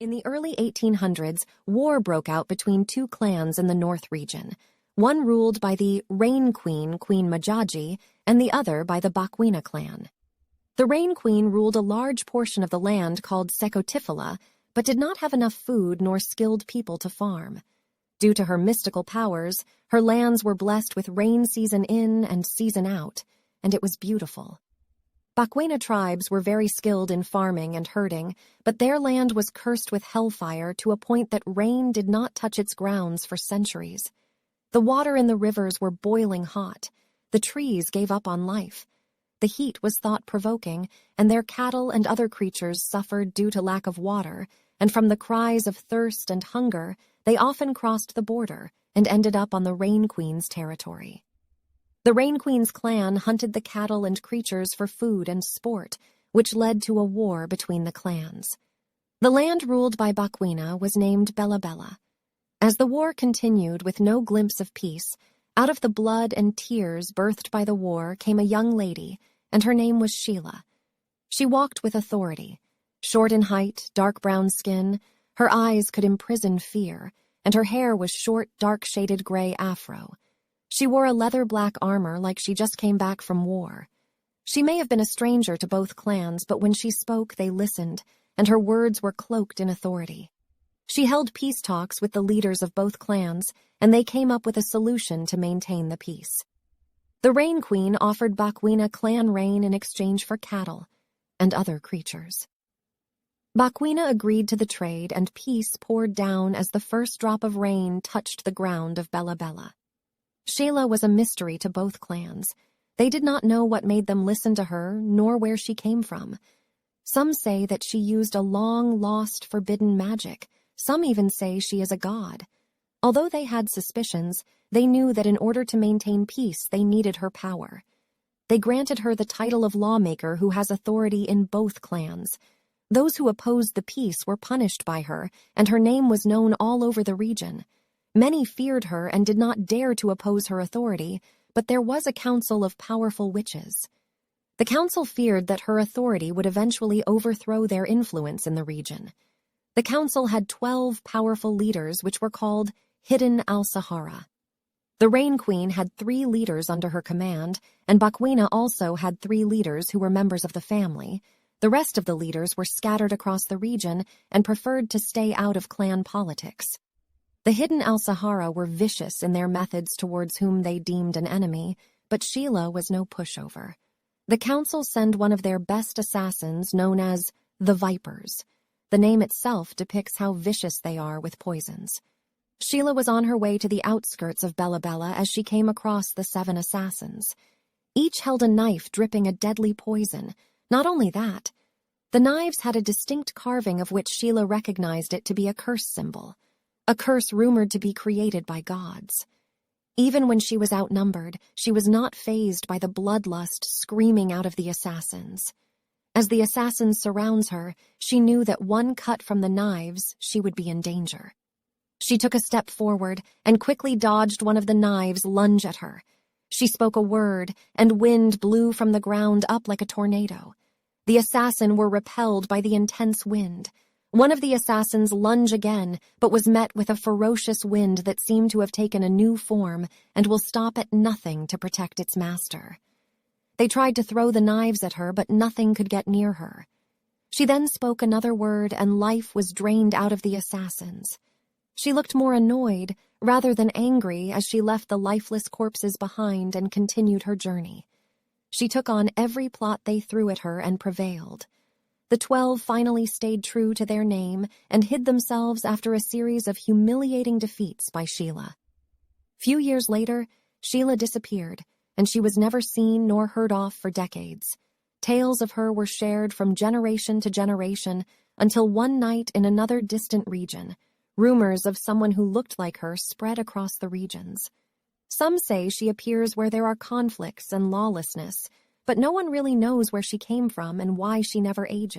In the early 1800s, war broke out between two clans in the North region, one ruled by the Rain Queen, Queen Majaji, and the other by the Bakwina clan. The Rain Queen ruled a large portion of the land called Sekotifala, but did not have enough food nor skilled people to farm. Due to her mystical powers, her lands were blessed with rain season in and season out, and it was beautiful. Bakwina tribes were very skilled in farming and herding, but their land was cursed with hellfire to a point that rain did not touch its grounds for centuries. The water in the rivers were boiling hot. The trees gave up on life. The heat was thought-provoking, and their cattle and other creatures suffered due to lack of water, and from the cries of thirst and hunger, they often crossed the border and ended up on the Rain Queen's territory. The Rain Queen's clan hunted the cattle and creatures for food and sport, which led to a war between the clans. The land ruled by Bakwina was named Bella Bella. As the war continued with no glimpse of peace, out of the blood and tears birthed by the war came a young lady, and her name was Šhela. She walked with authority. Short in height, dark brown skin, her eyes could imprison fear, and her hair was short, dark-shaded gray afro. She wore a leather-black armor like she just came back from war. She may have been a stranger to both clans, but when she spoke, they listened, and her words were cloaked in authority. She held peace talks with the leaders of both clans, and they came up with a solution to maintain the peace. The Rain Queen offered Bakwina clan rain in exchange for cattle and other creatures. Bakwina agreed to the trade, and peace poured down as the first drop of rain touched the ground of Bella Bella. Šhela was a mystery to both clans. They did not know what made them listen to her, nor where she came from. Some say that she used a long-lost forbidden magic. Some even say she is a god. Although they had suspicions, they knew that in order to maintain peace, they needed her power. They granted her the title of lawmaker who has authority in both clans. Those who opposed the peace were punished by her, and her name was known all over the region. Many feared her and did not dare to oppose her authority, but there was a council of powerful witches. The council feared that her authority would eventually overthrow their influence in the region. The council had 12 powerful leaders, which were called Hidden al-Sahara. The Rain Queen had 3 leaders under her command, and Bakwina also had 3 leaders who were members of the family. The rest of the leaders were scattered across the region and preferred to stay out of clan politics. The Hidden al-Sahara were vicious in their methods towards whom they deemed an enemy, but Šhela was no pushover. The council sent one of their best assassins, known as the Vipers. The name itself depicts how vicious they are with poisons. Šhela was on her way to the outskirts of Bella Bella as she came across the 7 assassins. Each held a knife dripping a deadly poison. Not only that, the knives had a distinct carving of which Šhela recognized it to be a curse symbol. A curse rumored to be created by gods. Even when she was outnumbered, she was not fazed by the bloodlust screaming out of the assassins. As the assassin surrounds her, she knew that one cut from the knives, she would be in danger. She took a step forward and quickly dodged one of the knives' lunge at her. She spoke a word, and wind blew from the ground up like a tornado. The assassin were repelled by the intense wind. One of the assassins lunged again, but was met with a ferocious wind that seemed to have taken a new form and will stop at nothing to protect its master. They tried to throw the knives at her, but nothing could get near her. She then spoke another word, and life was drained out of the assassins. She looked more annoyed, rather than angry, as she left the lifeless corpses behind and continued her journey. She took on every plot they threw at her and prevailed. The 12 finally stayed true to their name and hid themselves after a series of humiliating defeats by Šhela. Few years later, Šhela disappeared, and she was never seen nor heard of for decades. Tales of her were shared from generation to generation until one night in another distant region, rumors of someone who looked like her spread across the regions. Some say she appears where there are conflicts and lawlessness, but no one really knows where she came from and why she never ages.